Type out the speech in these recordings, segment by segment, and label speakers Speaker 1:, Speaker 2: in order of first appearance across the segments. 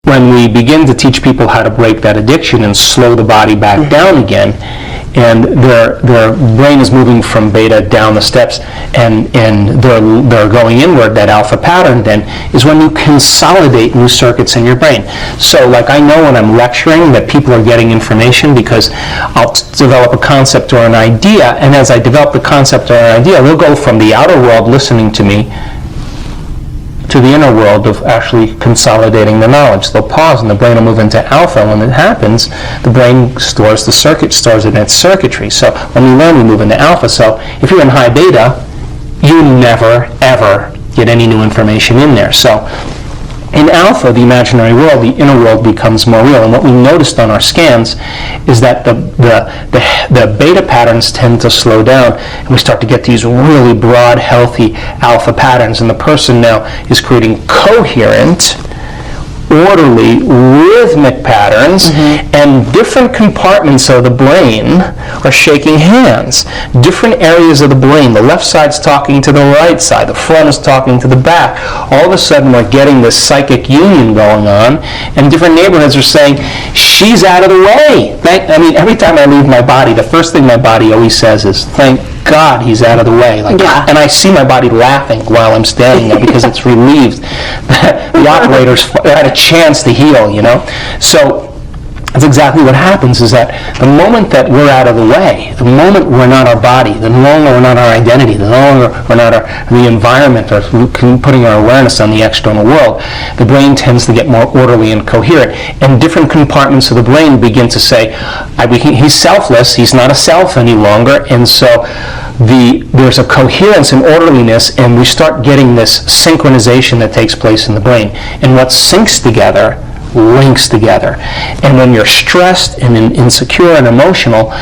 Speaker 1: when we begin to teach people how to break that addiction and slow the body back down again, and their brain is moving from beta down the steps, and they're going inward, that alpha pattern then is when you consolidate new circuits in your brain. So like I know when I'm lecturing that people are getting information because I'll develop a concept or an idea, and as I develop the concept or an idea, they'll go from the outer world listening to me to the inner world of actually consolidating the knowledge. They'll pause and the brain will move into alpha. When it happens, the brain stores it in its circuitry. So when we learn, we move into alpha. So if you're in high beta, you never, ever get any new information in there. So in alpha, the imaginary world, the inner world becomes more real. And what we noticed on our scans is that the beta patterns tend to slow down, and we start to get these really broad, healthy alpha patterns. And the person now is creating coherent, orderly, rhythmic patterns, and different compartments of the brain are shaking hands. Different areas of the brain. The left side's talking to the right side. The front is talking to the back. All of a sudden, we're getting this psychic union going on, and different neighborhoods are saying, she's out of the way. Every time I leave my body, the first thing my body always says is, thank God he's out of the way. And I see my body laughing while I'm standing there because it's relieved that the operators had a chance to heal, So that's exactly what happens, is that the moment that we're out of the way, the moment we're not our body, the longer we're not our identity, the longer we're not the environment, or putting our awareness on the external world, the brain tends to get more orderly and coherent. And different compartments of the brain begin to say, he's selfless, he's not a self any longer, and so there's a coherence and orderliness, and we start getting this synchronization that takes place in the brain. And what syncs together links together. And when you're stressed and insecure and emotional,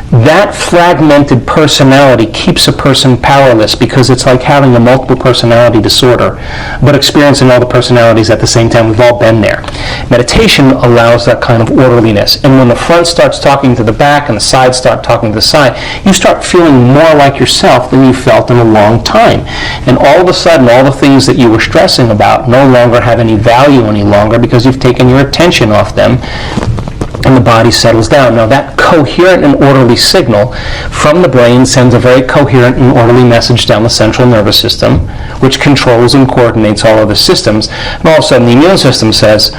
Speaker 1: that fragmented personality keeps a person powerless, because it's like having a multiple personality disorder, but experiencing all the personalities at the same time. We've all been there. Meditation allows that kind of orderliness. And when the front starts talking to the back and the sides start talking to the side, you start feeling more like yourself than you felt in a long time. And all of a sudden, all the things that you were stressing about no longer have any value any longer, because you've taken your attention off them, and the body settles down. Now, that coherent and orderly signal from the brain sends a very coherent and orderly message down the central nervous system, which controls and coordinates all other systems. And all of a sudden, the immune system says,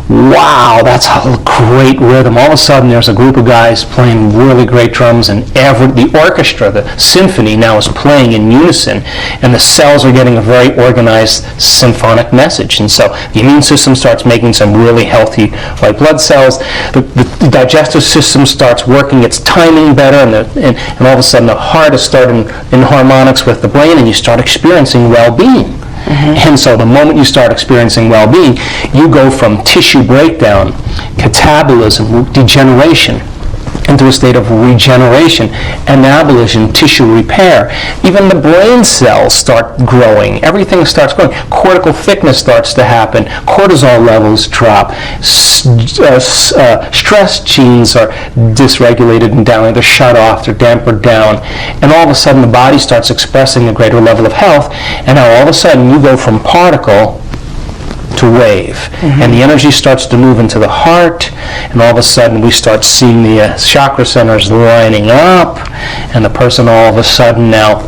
Speaker 1: wow, that's a great rhythm. All of a sudden, there's a group of guys playing really great drums, and the orchestra, the symphony, now is playing in unison, and the cells are getting a very organized symphonic message. And so the immune system starts making some really healthy white blood cells. The digestive system starts working its timing better, and all of a sudden the heart is starting in harmonics with the brain, and you start experiencing well-being. And so the moment you start experiencing well-being, you go from tissue breakdown, catabolism, degeneration, into a state of regeneration, anabolism, tissue repair. Even the brain cells start growing. Everything starts growing. Cortical thickness starts to happen. Cortisol levels drop. Stress genes are dysregulated and down. They're shut off. They're dampered down. And all of a sudden, the body starts expressing a greater level of health. And now all of a sudden, you go from particle to wave, and the energy starts to move into the heart, and all of a sudden we start seeing the chakra centers lining up, and the person all of a sudden now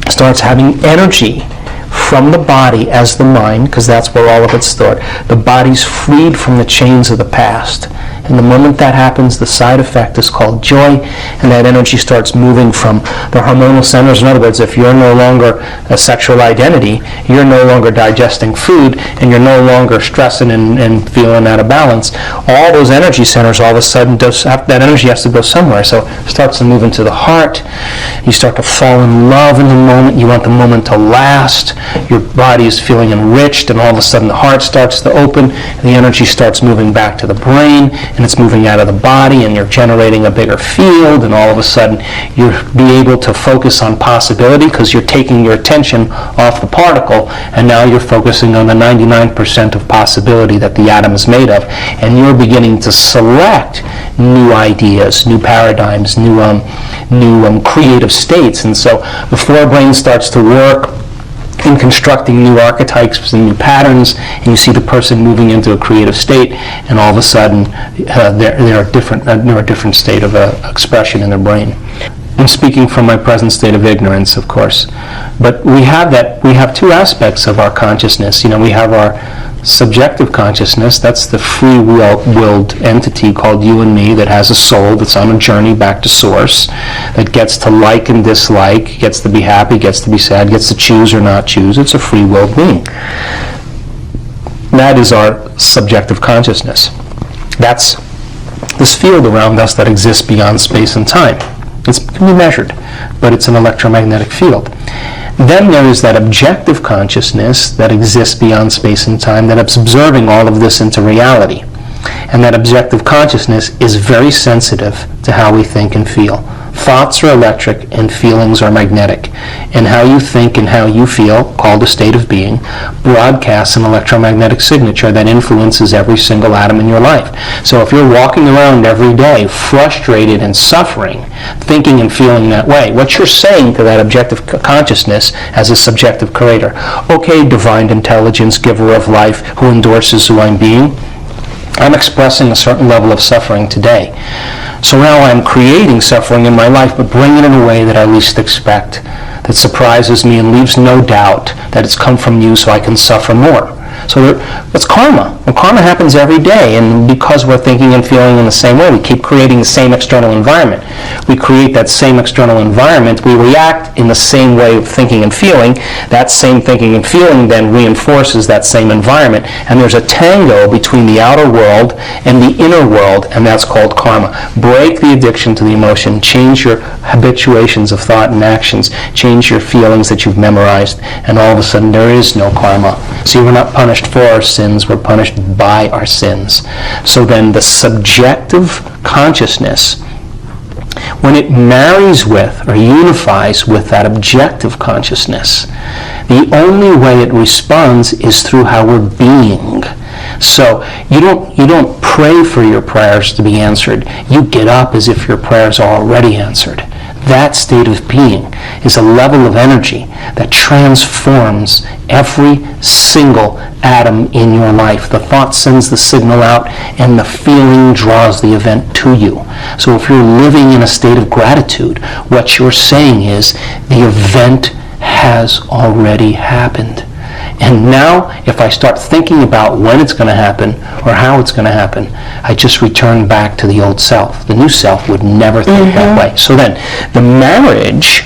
Speaker 1: starts having energy from the body as the mind, because that's where all of it's stored. The body's freed from the chains of the past. And the moment that happens, the side effect is called joy, and that energy starts moving from the hormonal centers. In other words, if you're no longer a sexual identity, you're no longer digesting food, and you're no longer stressing and feeling out of balance, all those energy centers all of a sudden, that energy has to go somewhere. So it starts to move into the heart. You start to fall in love in the moment. You want the moment to last. Your body is feeling enriched, and all of a sudden the heart starts to open, and the energy starts moving back to the brain, and it's moving out of the body, and you're generating a bigger field, and all of a sudden you'll be able to focus on possibility, because you're taking your attention off the particle, and now you're focusing on the 99% of possibility that the atom is made of, and you're beginning to select new ideas, new paradigms, new creative states. And so the forebrain starts to work in constructing new archetypes and new patterns, and you see the person moving into a creative state, and all of a sudden they're a different state of expression in their brain. I'm speaking from my present state of ignorance, of course, but we have two aspects of our consciousness. We have our subjective consciousness, that's the free-willed entity called you and me that has a soul, that's on a journey back to source, that gets to like and dislike, gets to be happy, gets to be sad, gets to choose or not choose. It's a free-willed being. That is our subjective consciousness. That's this field around us that exists beyond space and time. It can be measured, but it's an electromagnetic field. Then there is that objective consciousness that exists beyond space and time, that's observing all of this into reality. And that objective consciousness is very sensitive to how we think and feel. Thoughts are electric and feelings are magnetic. And how you think and how you feel, called a state of being, broadcasts an electromagnetic signature that influences every single atom in your life. So if you're walking around every day frustrated and suffering, thinking and feeling that way, what you're saying to that objective consciousness as a subjective creator, okay, divine intelligence, giver of life, who endorses who I'm being, I'm expressing a certain level of suffering today. So now I'm creating suffering in my life, but bringing it in a way that I least expect, that surprises me and leaves no doubt that it's come from you so I can suffer more. So that's karma. And karma happens every day, and because we're thinking and feeling in the same way, we keep creating the same external environment. We create that same external environment. We react in the same way of thinking and feeling. That same thinking and feeling then reinforces that same environment, and there's a tango between the outer world and the inner world, and that's called karma. Break the addiction to the emotion. Change your habituations of thought and actions. Change your feelings that you've memorized, and all of a sudden there is no karma. See, we're not punished for our sins, we're punished by our sins. So then the subjective consciousness, when it marries with or unifies with that objective consciousness, the only way it responds is through how we're being. So you don't pray for your prayers to be answered. You get up as if your prayers are already answered. That state of being is a level of energy that transforms every single atom in your life. The thought sends the signal out, and the feeling draws the event to you. So if you're living in a state of gratitude, what you're saying is, the event has already happened. And now, if I start thinking about when it's going to happen or how it's going to happen, I just return back to the old self. The new self would never think that way. So then, the marriage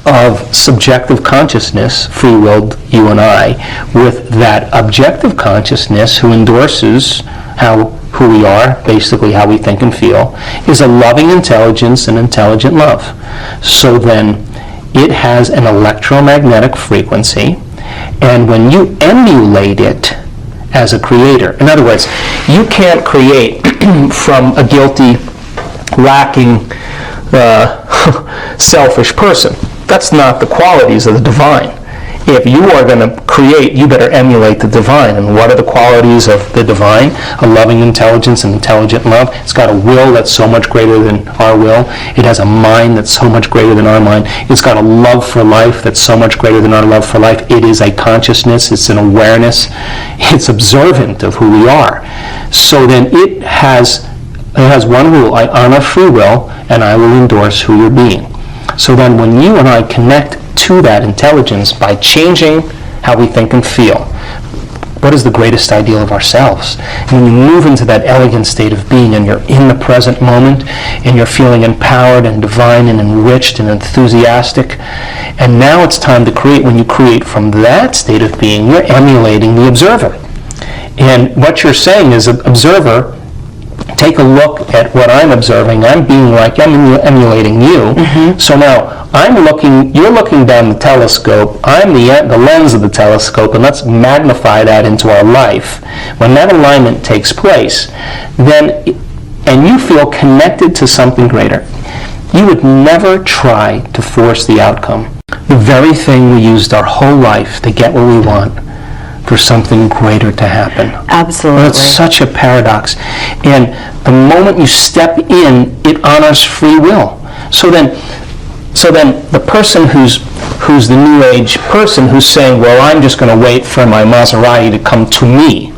Speaker 1: of subjective consciousness, free-willed you and I, with that objective consciousness who endorses who we are, basically how we think and feel, is a loving intelligence and intelligent love. So then, it has an electromagnetic frequency, and when you emulate it as a creator, in other words, you can't create from a guilty, lacking, selfish person. That's not the qualities of the divine. If you are going to create, you better emulate the divine. And what are the qualities of the divine? A loving intelligence and intelligent love. It's got a will that's so much greater than our will. It has a mind that's so much greater than our mind. It's got a love for life that's so much greater than our love for life. It is a consciousness. It's an awareness. It's observant of who we are. So then it has one rule. I honor free will, and I will endorse who you're being. So then when you and I connect to that intelligence by changing how we think and feel, what is the greatest ideal of ourselves? And when you move into that elegant state of being and you're in the present moment and you're feeling empowered and divine and enriched and enthusiastic, and now it's time to create. When you create from that state of being, you're emulating the observer. And what you're saying is, observer, take a look at what I'm observing. I'm being like, I'm emulating you. So now you're looking down the telescope, I'm the lens of the telescope, and let's magnify that into our life. When that alignment takes place, and you feel connected to something greater, you would never try to force the outcome. The very thing we used our whole life to get what we want, for something greater to happen.
Speaker 2: Absolutely.
Speaker 1: Well, it's such a paradox. And the moment you step in, it honors free will. So then the person who's who's the New Age person who's saying, well, I'm just going to wait for my Maserati to come to me.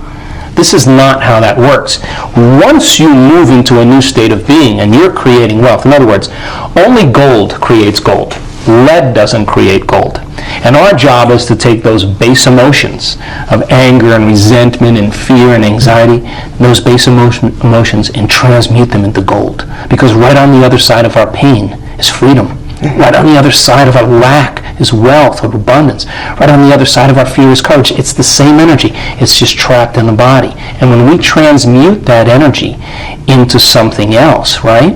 Speaker 1: This is not how that works. Once you move into a new state of being and you're creating wealth, in other words, only gold creates gold. Lead doesn't create gold. And our job is to take those base emotions of anger and resentment and fear and anxiety, those base emotions, and transmute them into gold. Because right on the other side of our pain is freedom. Right on the other side of our lack is wealth, of abundance. Right on the other side of our fear is courage. It's the same energy. It's just trapped in the body. And when we transmute that energy into something else, right?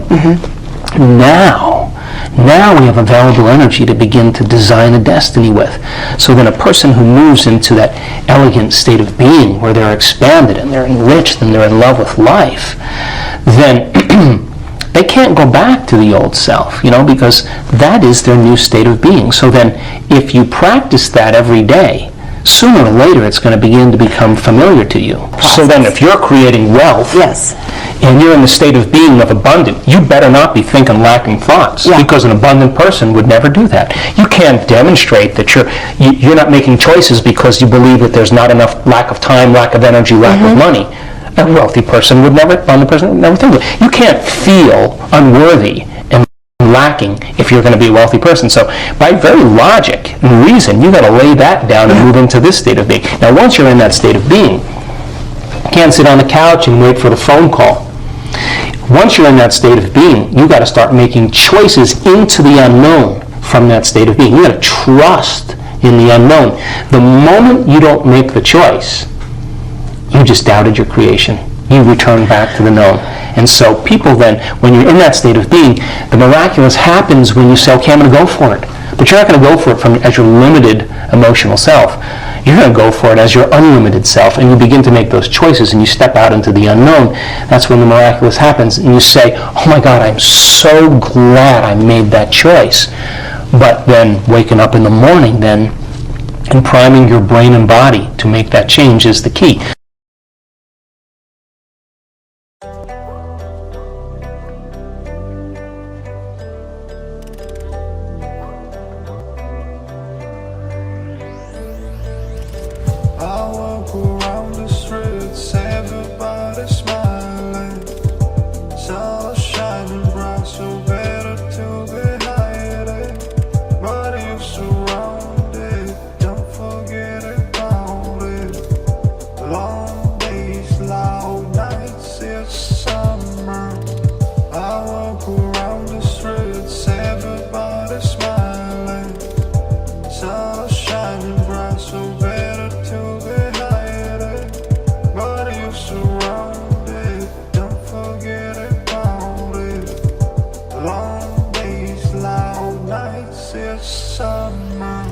Speaker 1: Now we have available energy to begin to design a destiny with. So then a person who moves into that elegant state of being where they're expanded and they're enriched and they're in love with life, then they can't go back to the old self, because that is their new state of being. So then if you practice that every day, sooner or later it's going to begin to become familiar to you. So then if you're creating wealth, and you're in the state of being of abundant, you better not be thinking lacking thoughts, because an abundant person would never do that. You can't demonstrate that you're not making choices because you believe that there's not enough lack of time, lack of energy, lack of money. A wealthy person would never, abundant person would never think of it. You can't feel unworthy and lacking if you're going to be a wealthy person. So by very logic and reason, you've got to lay that down and move into this state of being. Now once you're in that state of being, you can't sit on the couch and wait for the phone call. Once you're in that state of being, you've got to start making choices into the unknown from that state of being. You've got to trust in the unknown. The moment you don't make the choice, you just doubted your creation. You return back to the known. And so people then, when you're in that state of being, the miraculous happens when you say, okay, I'm going to go for it. But you're not going to go for it as your limited emotional self. You're going to go for it as your unlimited self, and you begin to make those choices, and you step out into the unknown. That's when the miraculous happens, and you say, oh my God, I'm so glad I made that choice. But then waking up in the morning then and priming your brain and body to make that change is the key.
Speaker 2: I walk around the streets, everybody smiling, sun shining bright, so better to be hiding. But you're surrounded, don't forget about it. Long days, loud nights, it's summer. I walk around the streets, everybody smiling, sun shining bright, so better to surrounded, don't forget about it. Long days, loud nights, it's summer.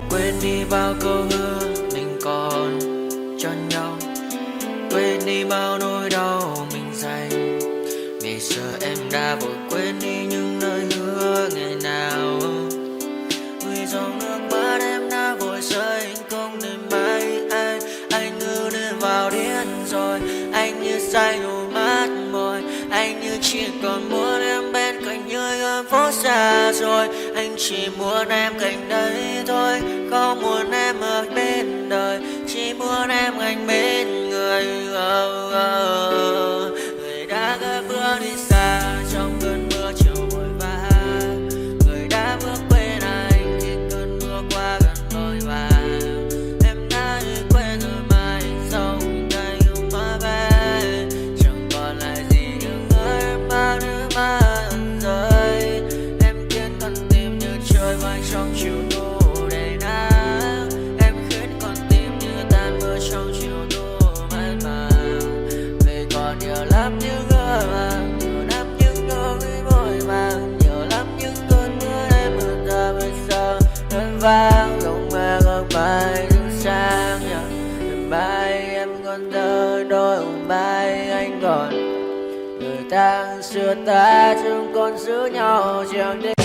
Speaker 3: Quên đi bao câu hứa mình còn cho nhau, quên đi bao nỗi đau mình dành. Ngày xưa em đã vội quên đi những lời hứa ngày nào, vì dòng nước mắt em đã vội rơi, anh không thể mãi anh cứ đến vào điên rồi. Anh như say đôi mắt môi, anh như chỉ còn muốn em bên cạnh như ở phố xa rồi. Anh chỉ muốn em cạnh đấy thôi, không muốn em ở bên đời, chỉ muốn em anh bên người. Người đã gỡ bước đi xa trong cơn mưa chiều vội vã, người đã bước quên anh khi cơn mưa qua gần vội vã. Em đã quên rồi mà anh sau tay yêu má về, chẳng còn lại gì nhưng người em mang nước mắt rơi. Em khiến con tim như trôi vai trong chiều thu đầy nắng, em khiến con tim như tan mưa trong chiều thu mát màng. Vì còn nhiều lắm những ngỡ màng, nhiều lắm những nỗi vội vàng, nhiều lắm những cơn mưa em mưa ta bây giờ đơn vang không mơ không mai đứng sang. Mai em còn đâu còn người ta xưa ta chẳng còn giữ nhau chẳng để